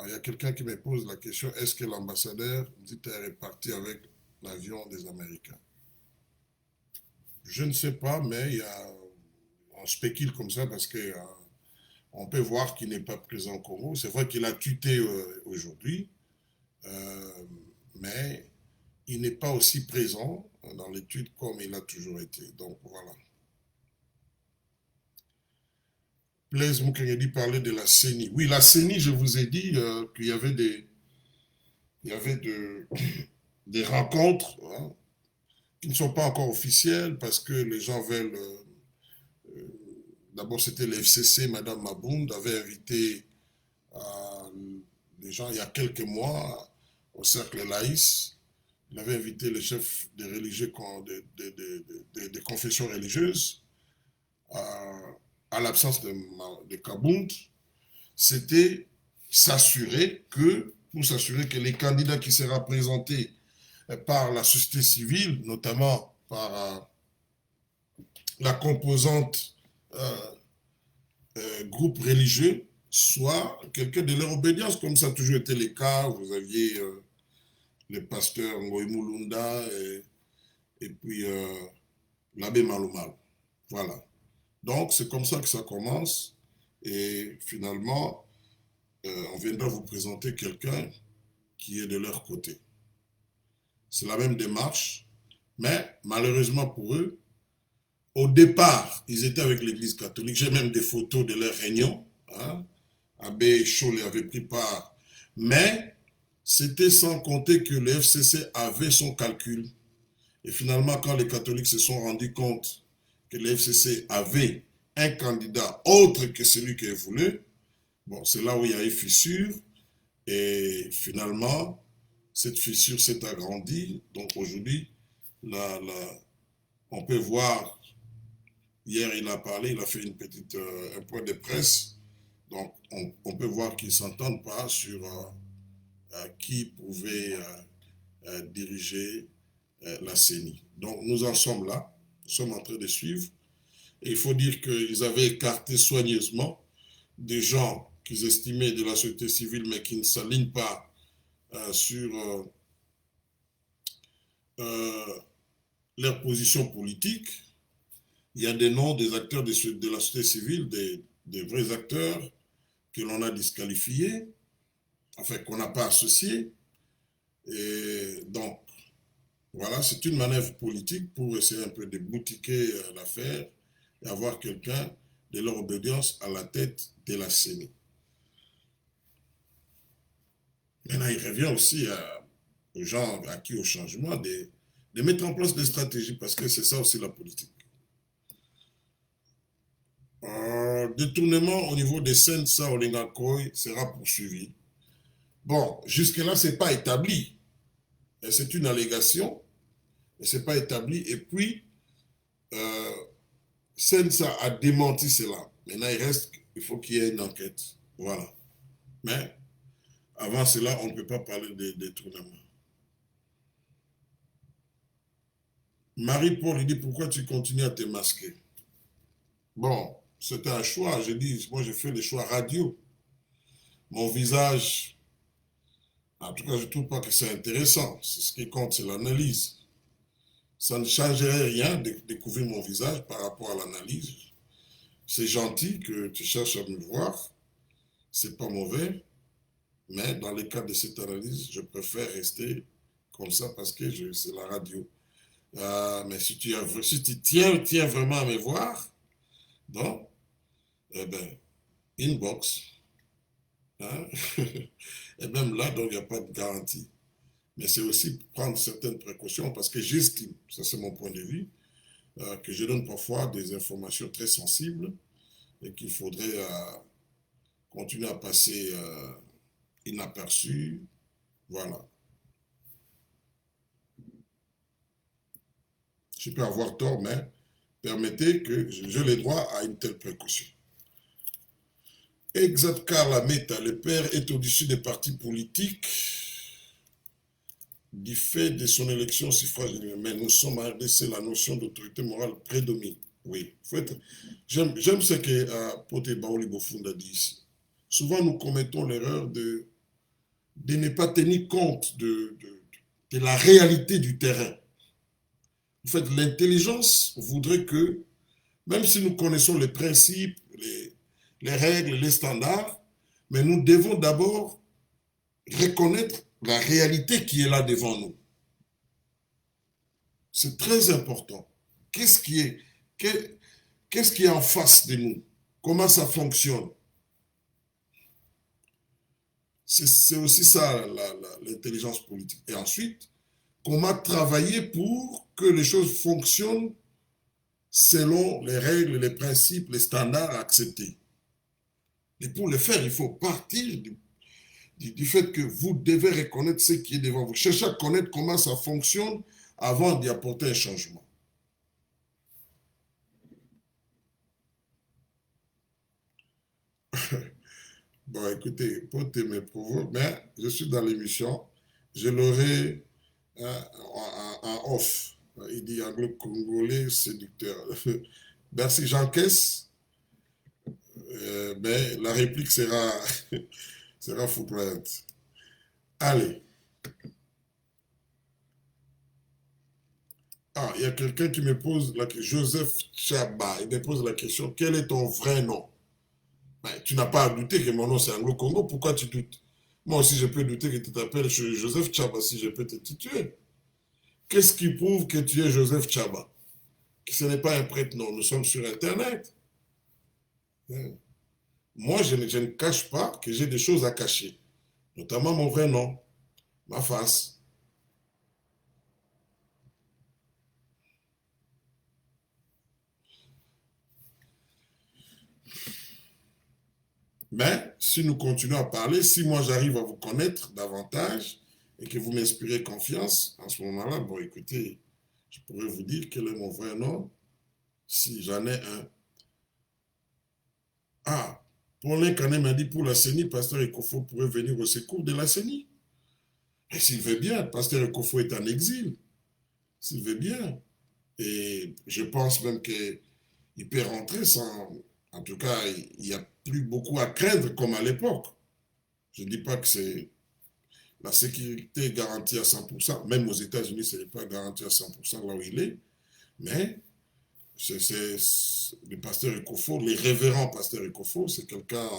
Il y a quelqu'un qui me pose la question, est-ce que l'ambassadeur militaire est parti avec l'avion des Américains? Je ne sais pas, mais on spécule comme ça parce que on peut voir qu'il n'est pas présent au Congo. C'est vrai qu'il a tuté aujourd'hui, euh, mais il n'est pas aussi présent dans l'étude comme il a toujours été. Donc voilà. Blaise Moukengedi parlait de la CENI. Oui, la CENI, je vous ai dit qu'il y avait des rencontres, hein, qui ne sont pas encore officielles parce que les gens veulent. D'abord, c'était le FCC, Madame Mabound avait invité les gens il y a quelques mois au cercle Laïs. Il avait invité les chefs des religieux de confessions religieuses à l'absence de Kabound. C'était pour s'assurer que les candidats qui seraient présentés par la société civile, notamment par la composante groupe religieux, soit quelqu'un de leur obédience, comme ça a toujours été le cas. Vous aviez le pasteur Ngoï Mulunda et puis l'abbé Malomal. Voilà. Donc, c'est comme ça que ça commence. Et finalement, on viendra vous présenter quelqu'un qui est de leur côté. C'est la même démarche, mais malheureusement pour eux, au départ, ils étaient avec l'Église catholique. J'ai même des photos de leur réunion. Hein. Abbé Cholet avait pris part. Mais c'était sans compter que le FCC avait son calcul. Et finalement, quand les catholiques se sont rendus compte que le FCC avait un candidat autre que celui qu'ils voulaient, bon, c'est là où il y a eu fissure. Et finalement, cette fissure s'est agrandie. Donc aujourd'hui, on peut voir, hier il a parlé, il a fait un point de presse. Donc on peut voir qu'ils ne s'entendent pas sur qui pouvait diriger la CENI. Donc nous en sommes là, nous sommes en train de suivre. Et il faut dire qu'ils avaient écarté soigneusement des gens qu'ils estimaient de la société civile, mais qui ne s'alignent pas sur euh, leur position politique. Il y a des noms des acteurs de la société civile, des vrais acteurs que l'on a disqualifiés, enfin qu'on n'a pas associés. Et donc, voilà, c'est une manœuvre politique pour essayer un peu de boutiquer l'affaire et avoir quelqu'un de leur obédience à la tête de la CENI. Maintenant, il revient aussi aux gens acquis au changement de mettre en place des stratégies parce que c'est ça aussi la politique. Détournement au niveau des scènes, ça, Olengakoi sera poursuivi. Bon, jusque-là, ce n'est pas établi. C'est une allégation, mais ce n'est pas établi. Et puis, euh, Sensa a démenti cela. Maintenant, il faut qu'il y ait une enquête. Voilà. Mais avant cela, on ne peut pas parler de détournement. Marie-Paul, il dit, pourquoi tu continues à te masquer? Bon, c'était un choix. Je dis, moi, je fais le choix radio. Mon visage, en tout cas, je ne trouve pas que c'est intéressant. Ce qui compte, c'est l'analyse. Ça ne changerait rien de découvrir mon visage par rapport à l'analyse. C'est gentil que tu cherches à me voir. C'est pas mauvais. Mais dans le cas de cette analyse, je préfère rester comme ça parce que c'est la radio. Mais si tu tiens vraiment à me voir, donc, eh ben, inbox. Hein? Et même là, donc, il n'y a pas de garantie. Mais c'est aussi prendre certaines précautions parce que j'estime, ça c'est mon point de vue, que je donne parfois des informations très sensibles et qu'il faudrait continuer à passer inaperçu. Voilà. Je peux avoir tort, mais permettez que j'ai le droit à une telle précaution. Exact, car la méta, le père est au-dessus des partis politiques du fait de son élection au suffrage universel. Mais nous sommes à RDC, la notion d'autorité morale prédomine. Oui, j'aime ce que Pote Baoli Bofunda dit ici. Souvent, nous commettons l'erreur de ne pas tenir compte de la réalité du terrain. En fait, l'intelligence voudrait que, même si nous connaissons les principes, les règles, les standards, mais nous devons d'abord reconnaître la réalité qui est là devant nous. C'est très important. Qu'est-ce qui est en face de nous? Comment ça fonctionne? C'est aussi ça l'intelligence politique. Et ensuite, comment travailler pour que les choses fonctionnent selon les règles, les principes, les standards acceptés. Et pour le faire, il faut partir du fait que vous devez reconnaître ce qui est devant vous. Cherchez à connaître comment ça fonctionne avant d'y apporter un changement. Bon, écoutez, pour mes propos, mais je suis dans l'émission, je l'aurai en off. Il dit anglo-congolais séducteur. Merci, j'encaisse, mais la réplique sera foudroyante. Allez. Ah, il y a quelqu'un qui me pose la question, Joseph Chaba, il me pose la question, quel est ton vrai nom? Ben, tu n'as pas à douter que mon nom c'est Anglo-Congo, pourquoi tu doutes? Moi aussi je peux douter que tu t'appelles Joseph Chaba si je peux te tuer. Qu'est-ce qui prouve que tu es Joseph Chaba? Que ce n'est pas un prêtre, non, nous sommes sur Internet. Hein? Moi je ne cache pas que j'ai des choses à cacher, notamment mon vrai nom, ma face. Mais si nous continuons à parler, si moi j'arrive à vous connaître davantage et que vous m'inspirez confiance, en ce moment-là, bon écoutez, je pourrais vous dire quel est mon vrai nom, si j'en ai un. Ah, Paulin Canet m'a dit pour la CENI, Pasteur Ekofo pourrait venir au secours de la CENI. Et s'il veut bien, Pasteur Ekofo est en exil, s'il veut bien. Et je pense même qu'il peut rentrer sans... En tout cas, il n'y a plus beaucoup à craindre comme à l'époque. Je ne dis pas que c'est la sécurité est garantie à 100%, même aux États-Unis, ce n'est pas garanti à 100% là où il est, mais c'est le pasteur Ekofo, le révérend pasteur Ekofo, c'est quelqu'un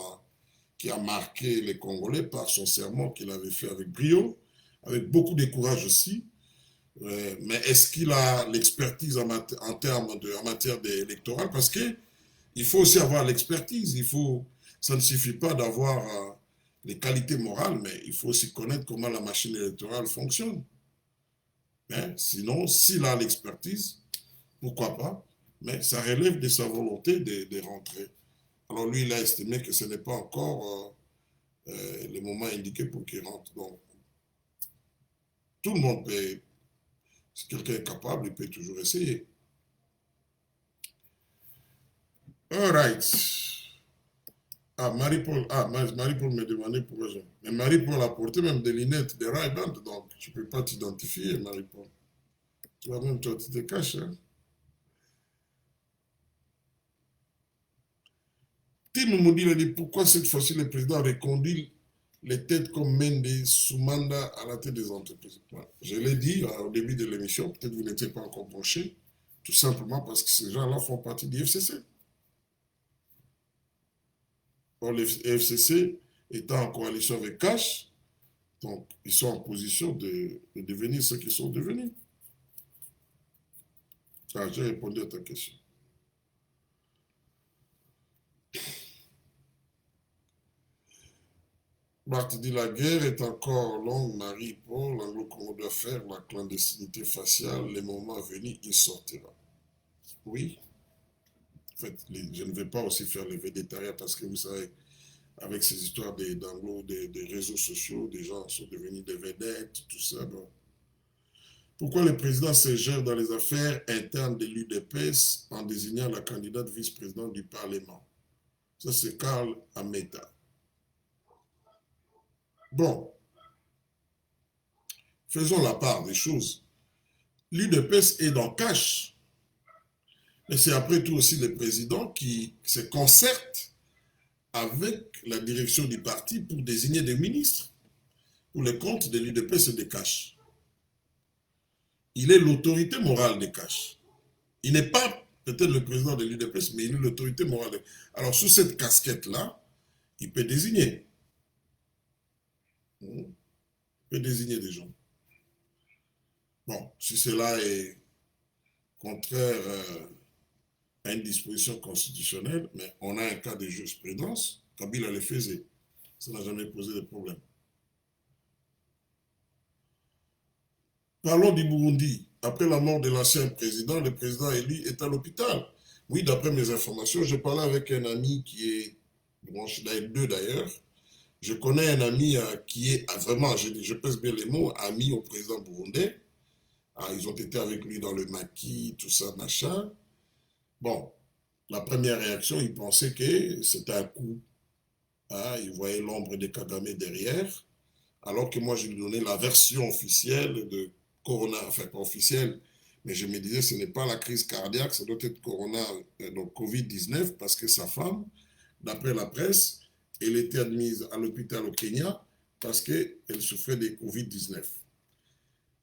qui a marqué les Congolais par son serment qu'il avait fait avec brio, avec beaucoup de courage aussi. Mais est-ce qu'il a l'expertise en matière électorale? Parce que il faut aussi avoir l'expertise. Ça ne suffit pas d'avoir les qualités morales, mais il faut aussi connaître comment la machine électorale fonctionne. Hein? Sinon, s'il a l'expertise, pourquoi pas? Mais ça relève de sa volonté de rentrer. Alors lui, il a estimé que ce n'est pas encore le moment indiqué pour qu'il rentre. Donc, tout le monde peut, si quelqu'un est capable, il peut toujours essayer. All right. Marie-Paul me demandait pourquoi je... Mais Marie-Paul a porté même des lunettes, des Ray-Ban, donc tu ne peux pas t'identifier, Marie-Paul. Toi-même, toi, tu te caches. Hein? Tim Moudi a dit pourquoi cette fois-ci le président avait conduit les têtes comme Mende Soumanda à la tête des entreprises. Voilà. Je l'ai dit au début de l'émission, peut-être vous n'étiez pas encore branché, tout simplement parce que ces gens-là font partie du FCC. Or, le FCC étant en coalition avec Cash, donc ils sont en position de devenir ce qu'ils sont devenus. Ah, j'ai répondu à ta question. Marthe dit la guerre est encore longue, Marie-Paul, l'Anglo-Congo doit faire la clandestinité faciale, les moments à venir, il sortira. Oui, en fait, je ne vais pas aussi faire les végétariens parce que vous savez, avec ces histoires des réseaux sociaux, des gens sont devenus des vedettes, tout ça. Bon. Pourquoi le président se gère dans les affaires internes de l'UDPS en désignant la candidate vice-présidente du Parlement? Ça, c'est Karl Ameta. Bon, faisons la part des choses. L'UDPS est dans cash, mais c'est après tout aussi le président qui se concerte avec la direction du parti pour désigner des ministres pour le compte de l'UDPS et des cash. Il est l'autorité morale des cash. Il n'est pas peut-être le président de l'UDPS, mais il est l'autorité morale. Alors, sous cette casquette-là, il peut désigner. Il peut désigner des gens. Bon, si cela est contraire à une disposition constitutionnelle, mais on a un cas de jurisprudence, Kabila le faisait. Ça n'a jamais posé de problème. Parlons du Burundi. Après la mort de l'ancien président, le président élu est à l'hôpital. Oui, d'après mes informations, je parlais avec un ami qui est, bon, je suis deux d'ailleurs, je connais un ami qui est vraiment, je pèse bien les mots, ami au président burundais. Ah, ils ont été avec lui dans le maquis, tout ça, machin. Bon, la première réaction, il pensait que c'était un coup. Ah, il voyait l'ombre de Kagame derrière. Alors que moi, je lui donnais la version officielle de Corona, enfin pas officielle, mais je me disais, ce n'est pas la crise cardiaque, ça doit être Corona, donc Covid-19, parce que sa femme, d'après la presse, elle était admise à l'hôpital au Kenya parce qu'elle souffrait de Covid-19.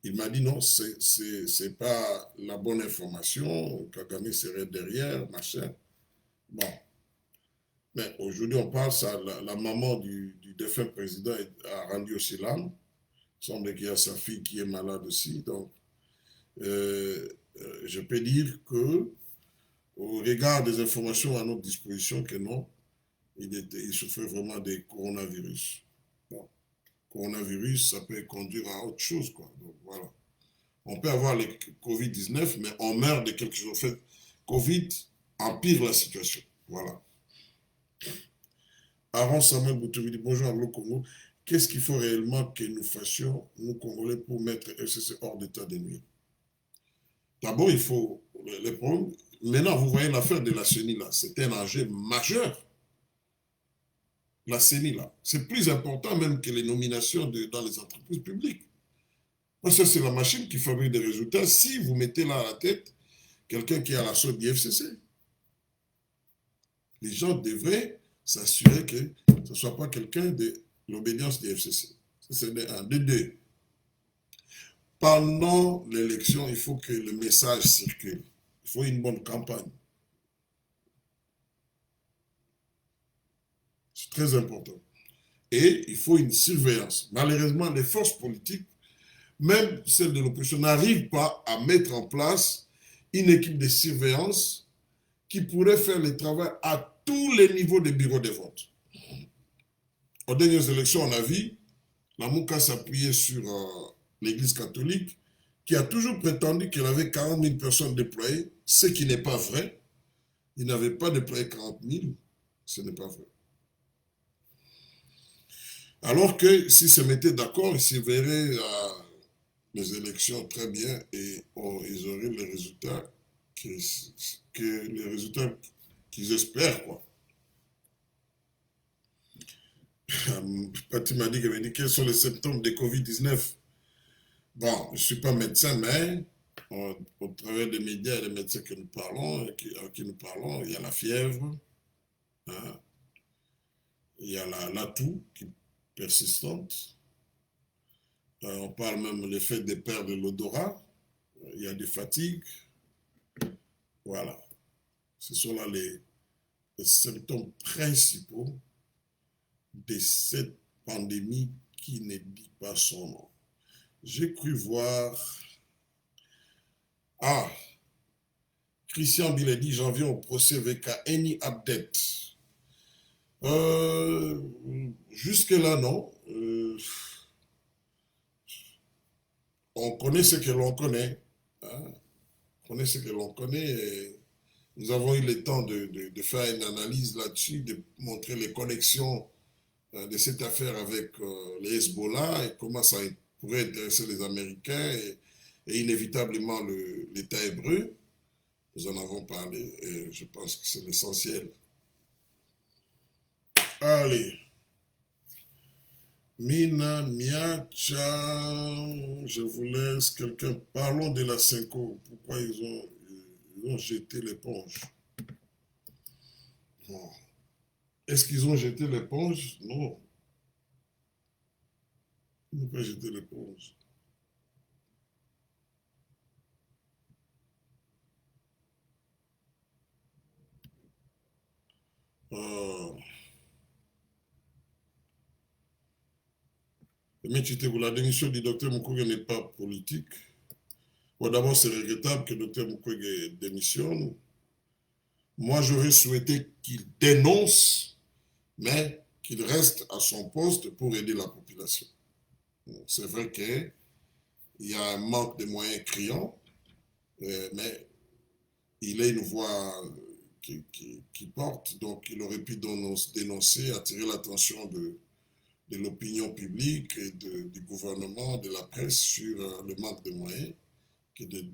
Il m'a dit non, c'est pas la bonne information, Kagame serait derrière, machin. Bon, mais aujourd'hui on parle, ça, la maman du défunt président a rendu aussi l'âme. Il semble qu'il y a sa fille qui est malade aussi. Donc, je peux dire que, au regard des informations à notre disposition, que non, il souffrait vraiment des coronavirus. Bon, coronavirus, ça peut conduire à autre chose, quoi. Donc, voilà. On peut avoir le Covid-19, mais on meurt de quelque chose. En fait, Covid empire la situation. Voilà. Aaron Samuel Boutouvidi, bonjour Anglo-Congo. Qu'est-ce qu'il faut réellement que nous fassions, nous Congolais, pour mettre FCC hors d'état de nuire? D'abord, il faut les problèmes. Maintenant, vous voyez l'affaire de la CENI là, c'est un enjeu majeur. La CENI là, c'est plus important même que les nominations dans les entreprises publiques. Parce que c'est la machine qui fabrique des résultats si vous mettez là à la tête quelqu'un qui est à la sorte du FCC. Les gens devraient s'assurer que ce ne soit pas quelqu'un de l'obédience du FCC. C'est de un. De deux, pendant l'élection, il faut que le message circule. Il faut une bonne campagne. C'est très important. Et il faut une surveillance. Malheureusement, les forces politiques, même celles de l'opposition, n'arrivent pas à mettre en place une équipe de surveillance qui pourrait faire le travail à tous les niveaux des bureaux de vote. Aux dernières élections, on a vu la Mouka s'appuyer sur l'Église catholique qui a toujours prétendu qu'elle avait 40 000 personnes déployées, ce qui n'est pas vrai. Il n'avait pas déployé 40 000, ce n'est pas vrai. Alors que s'ils se mettaient d'accord, ils se verraient les élections très bien et ils auraient les résultats qu'ils espèrent, quoi. Pati m'a dit qu'elle m'a dit quels sont les symptômes de Covid-19. Bon, je ne suis pas médecin, mais au travers des médias et des médecins que nous parlons, nous parlons, il y a la fièvre, hein, il y a la toux qui est persistante. On parle même de l'effet de perdre l'odorat, il y a des fatigues. Voilà. Ce sont là les symptômes principaux de cette pandémie qui ne dit pas son nom. J'ai cru voir... Ah, Christian Biledi, j'en viens au procès VK Abdet. Euh, Jusque-là, non. On connaît ce que l'on connaît. Hein. On connaît ce que l'on connaît. Et nous avons eu le temps de faire une analyse là-dessus, de montrer les connexions de cette affaire avec les Hezbollah et comment ça pourrait intéresser les Américains et inévitablement l'État hébreu. Nous en avons parlé et je pense que c'est l'essentiel. Allez. Mina Miacha, je vous laisse. Quelqu'un, parlons de la Cinco. Pourquoi ils ont jeté l'éponge? Bon. Est-ce qu'ils ont jeté l'éponge? Non. Ils n'ont pas jeté l'éponge. Euh, mais la démission du docteur Mukwege n'est pas politique. Bon, d'abord, c'est regrettable que le docteur Mukwege démissionne. Moi, j'aurais souhaité qu'il dénonce, mais qu'il reste à son poste pour aider la population. C'est vrai qu'il y a un manque de moyens criant, mais il a une voix qui porte, donc il aurait pu dénoncer, attirer l'attention de l'opinion publique et du gouvernement, de la presse sur le manque de moyens que de,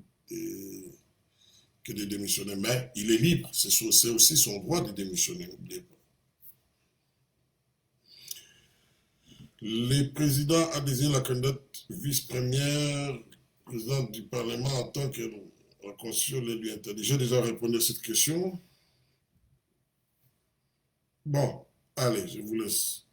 que de démissionner. Mais il est libre, c'est aussi son droit de démissionner, n'oubliez pas. Le président a désigné la candidate vice-première, présidente du Parlement en tant que la Constitution lui interdit. J'ai déjà répondu à cette question. Bon, allez, je vous laisse.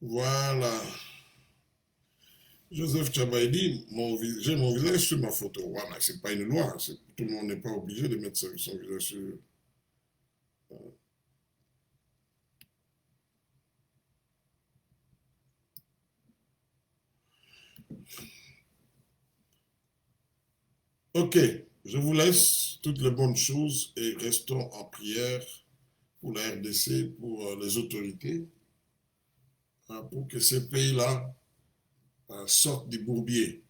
Voilà. Joseph Tchabaidi, j'ai mon visage sur ma photo. Voilà, c'est pas une loi. Tout le monde n'est pas obligé de mettre son visage sur. Ok, je vous laisse toutes les bonnes choses et restons en prière pour la RDC, pour les autorités, hein, pour que ces pays-là sortent du bourbier.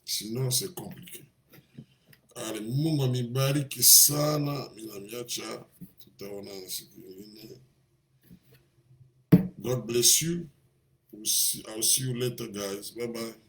Sinon, c'est compliqué. Allez, Mungu amibariki sana, minamiacha, tutaona siku nyingine. God bless you. I'll see you later, guys. Bye-bye.